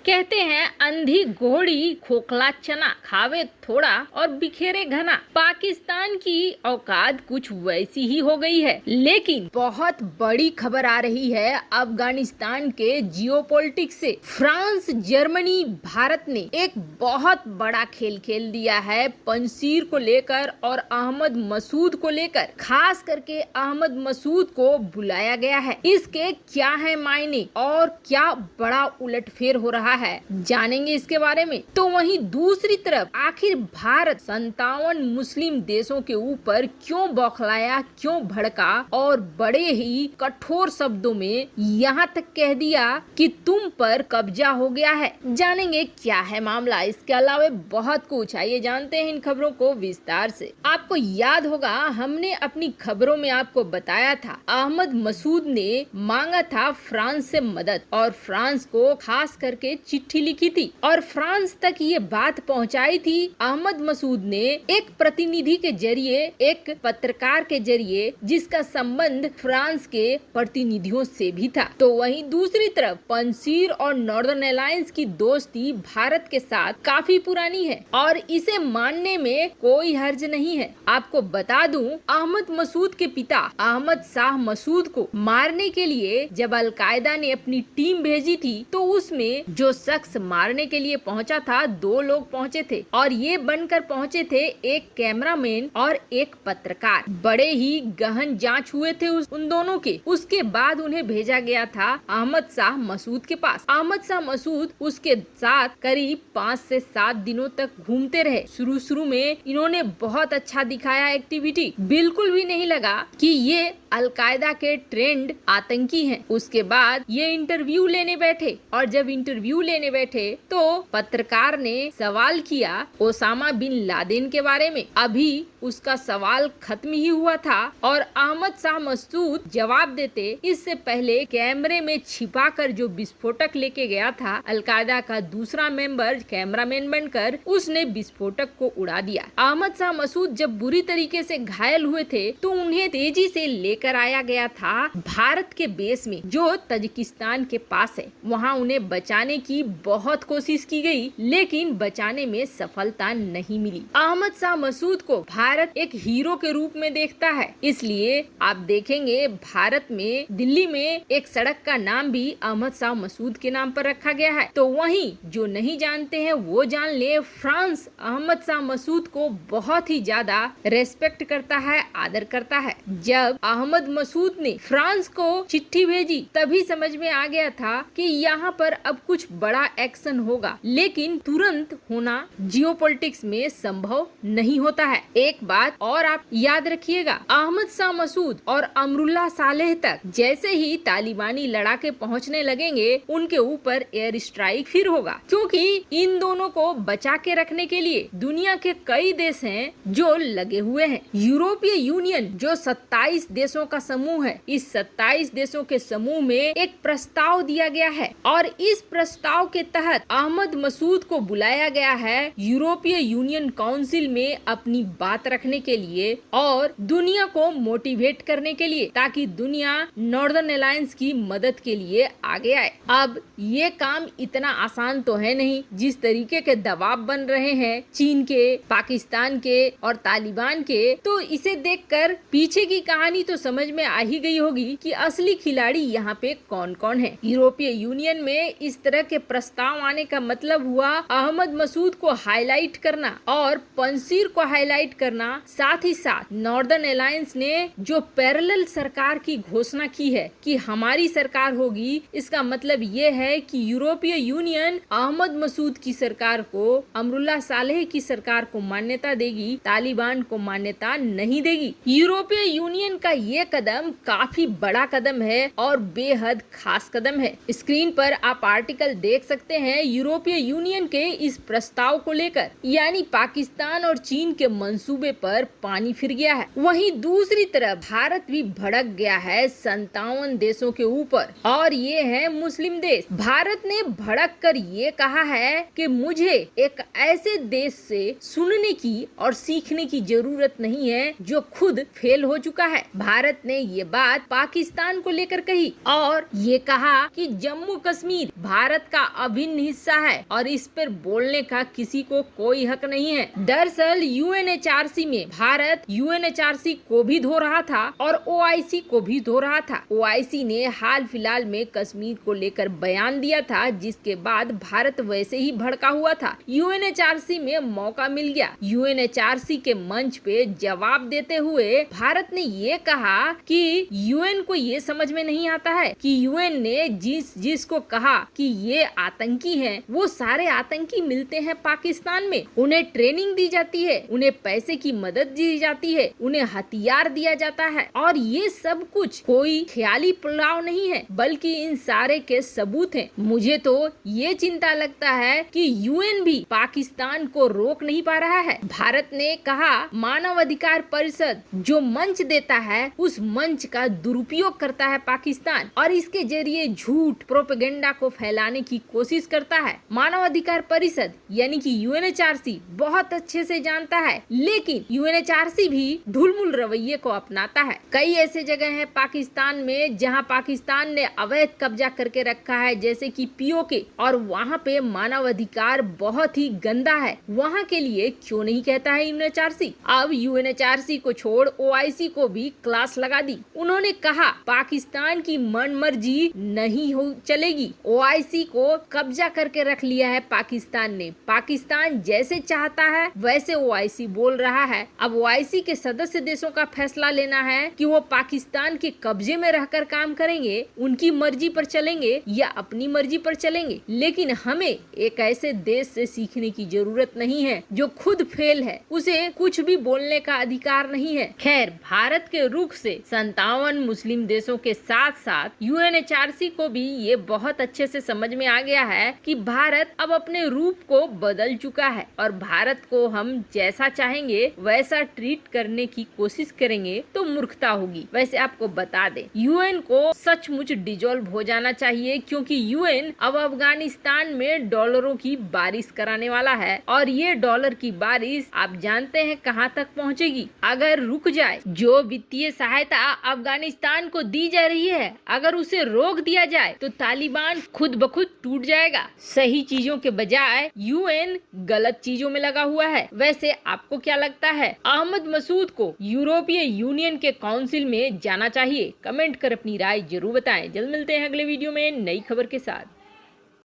कहते हैं अंधी घोड़ी खोखला चना खावे थोड़ा और बिखेरे घना। पाकिस्तान की औकात कुछ वैसी ही हो गई है। लेकिन बहुत बड़ी खबर आ रही है अफगानिस्तान के जियोपॉलिटिक्स से। फ्रांस, जर्मनी, भारत ने एक बहुत बड़ा खेल खेल दिया है पंसीर को लेकर और अहमद मसूद को लेकर। खास करके अहमद मसूद को बुलाया गया है। इसके क्या है मायने और क्या बड़ा उलटफेर हो रहा है, जानेंगे इसके बारे में। तो वहीं दूसरी तरफ आखिर भारत 57 मुस्लिम देशों के ऊपर क्यों बौखलाया, क्यों भड़का और बड़े ही कठोर शब्दों में यहाँ तक कह दिया कि तुम पर कब्जा हो गया है। जानेंगे क्या है मामला। इसके अलावा बहुत कुछ, आइए जानते हैं इन खबरों को विस्तार से। आपको याद होगा हमने अपनी खबरों में आपको बताया था अहमद मसूद ने मांगा था फ्रांस से मदद और फ्रांस को खास करके चिट्ठी लिखी थी और फ्रांस तक ये बात पहुंचाई थी अहमद मसूद ने एक प्रतिनिधि के जरिए, एक पत्रकार के जरिए, जिसका संबंध फ्रांस के प्रतिनिधियों से भी था। तो वहीं दूसरी तरफ पंसीर और नॉर्दर्न अलायंस की दोस्ती भारत के साथ काफी पुरानी है और इसे मानने में कोई हर्ज नहीं है। आपको बता दूं, अहमद मसूद के पिता अहमद शाह मसूद को मारने के लिए जब अलकायदा ने अपनी टीम भेजी थी तो उसमें जो शख्स मारने के लिए पहुंचा था, 2 लोग पहुंचे थे और ये बनकर पहुंचे थे एक कैमरामैन और एक पत्रकार। बड़े ही गहन जांच हुए थे उन दोनों के। उसके बाद उन्हें भेजा गया था अहमद शाह मसूद के पास। अहमद शाह मसूद उसके साथ करीब 5 से 7 दिनों तक घूमते रहे। शुरू में इन्होंने बहुत अच्छा दिखाया एक्टिविटी, बिल्कुल भी नहीं लगा कि ये अलकायदा के ट्रेंड आतंकी हैं। उसके बाद ये इंटरव्यू लेने बैठे और जब इंटरव्यू लेने बैठे तो पत्रकार ने सवाल किया ओसामा बिन लादेन के बारे में। अभी उसका सवाल खत्म ही हुआ था और अहमद शाह मसूद जवाब देते इससे पहले कैमरे में छिपाकर जो विस्फोटक लेके गया था अलकायदा का दूसरा मेंबर कैमरामैन बनकर, उसने विस्फोटक को उड़ा दिया। अहमद शाह मसूद जब बुरी तरीके से घायल हुए थे तो उन्हें तेजी से लेकर आया गया था भारत के बेस में जो तजिकिस्तान के पास है। वहाँ उन्हें बचाने की बहुत कोशिश की गई लेकिन बचाने में सफलता नहीं मिली। अहमद शाह मसूद को भारत एक हीरो के रूप में देखता है, इसलिए आप देखेंगे भारत में दिल्ली में एक सड़क का नाम भी अहमद शाह मसूद के नाम पर रखा गया है। तो वहीं जो नहीं जानते हैं वो जान ले, फ्रांस अहमद शाह मसूद को बहुत ही ज्यादा रेस्पेक्ट करता है, आदर करता है। जब अहमद मसूद ने फ्रांस को चिट्ठी भेजी तभी समझ में आ गया था कि यहाँ पर अब कुछ बड़ा एक्शन होगा, लेकिन तुरंत होना जियोपॉलिटिक्स में संभव नहीं होता है। एक बात और आप याद रखिएगा, अहमद शाह मसूद और अमरुल्लाह सालेह तक जैसे ही तालिबानी लड़ाके पहुंचने लगेंगे उनके ऊपर एयर स्ट्राइक फिर होगा, क्योंकि इन दोनों को बचा के रखने के लिए दुनिया के कई देश हैं जो लगे हुए हैं। यूरोपीय यूनियन जो 27 देशों का समूह है, इस 27 देशों के समूह में एक प्रस्ताव दिया गया है और इस प्रस्ताव के तहत अहमद मसूद को बुलाया गया है यूरोपीय यूनियन काउंसिल में अपनी बात रखने के लिए और दुनिया को मोटिवेट करने के लिए, ताकि दुनिया नॉर्दर्न अलायंस की मदद के लिए आगे आए। अब ये काम इतना आसान तो है नहीं। जिस तरीके के दबाव बन रहे हैं चीन के, पाकिस्तान के और तालिबान के, तो इसे देखकर पीछे की कहानी तो समझ में आ ही गई होगी कि असली खिलाड़ी यहाँ पे कौन कौन है। यूरोपीय यूनियन में इस तरह के प्रस्ताव आने का मतलब हुआ अहमद मसूद को हाईलाइट करना और पंसीर को हाईलाइट करना। साथ ही साथ नॉर्दर्न अलायंस ने जो पैरेलल सरकार की घोषणा की है कि हमारी सरकार होगी, इसका मतलब ये है कि यूरोपीय यूनियन अहमद मसूद की सरकार को, अमरुल्लाह सालेह की सरकार को मान्यता देगी, तालिबान को मान्यता नहीं देगी। यूरोपीय यूनियन का ये कदम काफी बड़ा कदम है और बेहद खास कदम है। स्क्रीन पर आप आर्टिकल देख सकते हैं यूरोपीय यूनियन के इस प्रस्ताव को लेकर, यानी पाकिस्तान और चीन के मंसूबे सूबे पर पानी फिर गया है। वहीं दूसरी तरफ भारत भी भड़क गया है 57 देशों के ऊपर, और ये है मुस्लिम देश। भारत ने भड़क कर ये कहा है कि मुझे एक ऐसे देश से सुनने की और सीखने की जरूरत नहीं है जो खुद फेल हो चुका है। भारत ने ये बात पाकिस्तान को लेकर कही और ये कहा कि जम्मू कश्मीर भारत का अभिन्न हिस्सा है और इस पर बोलने का किसी को कोई हक नहीं है। दरअसल यूएनएचआरसी में भारत यूएनएचआरसी को भी धो रहा था और ओआईसी को भी धो रहा था। ओआईसी ने हाल फिलहाल में कश्मीर को लेकर बयान दिया था, जिसके बाद भारत वैसे ही भड़का हुआ था। यूएनएचआरसी में मौका मिल गया। यूएनएचआरसी के मंच पे जवाब देते हुए भारत ने ये कहा कि यूएन को ये समझ में नहीं आता है कि यूएन ने जिसको कहा कि ये आतंकी हैं, वो सारे आतंकी मिलते हैं पाकिस्तान में। उन्हें ट्रेनिंग दी जाती है, उन्हें पैसे की मदद दी जाती है, उन्हें हथियार दिया जाता है और ये सब कुछ कोई ख्याली पुलाव नहीं है, बल्कि इन सारे के सबूत हैं। मुझे तो ये चिंता लगता है कि यूएन भी पाकिस्तान को रोक नहीं पा रहा है। भारत ने कहा मानव अधिकार परिषद जो मंच देता है उस मंच का दुरुपयोग करता है पाकिस्तान और इसके जरिए झूठ प्रोपेगेंडा को फैलाने की कोशिश करता है। मानव अधिकार परिषद यानी कि यूएनएचआरसी बहुत अच्छे से जानता है, लेकिन यूएनएचआरसी भी ढुलमुल रवैये को अपनाता है। कई ऐसे जगह हैं पाकिस्तान में जहां पाकिस्तान ने अवैध कब्जा करके रखा है, जैसे कि पीओके, और वहां पे मानव अधिकार बहुत ही गंदा है। वहां के लिए क्यों नहीं कहता है यूएनएचआरसी। अब यूएनएचआरसी को छोड़ ओआईसी को भी क्लास लगा दी। उन्होंने कहा पाकिस्तान की मनमर्जी नहीं हो चलेगी। ओआईसी को कब्जा करके रख लिया है पाकिस्तान ने। पाकिस्तान जैसे चाहता है वैसे ओआईसी बोल रहा है। अब ओआईसी के सदस्य देशों का फैसला लेना है कि वो पाकिस्तान के कब्जे में रहकर काम करेंगे, उनकी मर्जी पर चलेंगे या अपनी मर्जी पर चलेंगे। लेकिन हमें एक ऐसे देश से सीखने की जरूरत नहीं है जो खुद फेल है, उसे कुछ भी बोलने का अधिकार नहीं है। खैर, भारत के रुख से 57 मुस्लिम देशों के साथ साथ यूएनएचआरसी को भी ये बहुत अच्छे से समझ में आ गया है कि भारत अब अपने रूप को बदल चुका है और भारत को हम जैसा चाहेंगे वैसा ट्रीट करने की कोशिश करेंगे तो मूर्खता होगी। वैसे आपको बता दें, यूएन को सचमुच डिसॉल्व हो जाना चाहिए, क्योंकि यूएन अब अफगानिस्तान में डॉलरों की बारिश कराने वाला है और ये डॉलर की बारिश आप जानते हैं कहां तक पहुंचेगी। अगर रुक जाए, जो वित्तीय सहायता अफगानिस्तान को दी जा रही है अगर उसे रोक दिया जाए तो तालिबान खुद ब खुद टूट जाएगा। सही चीजों के बजाय यूएन गलत चीजों में लगा हुआ है। वैसे आपको क्या लगता है, अहमद मसूद को यूरोपीय यूनियन के काउंसिल में जाना चाहिए? कमेंट कर अपनी राय जरूर बताएं। जल्द मिलते हैं अगले वीडियो में नई खबर के साथ।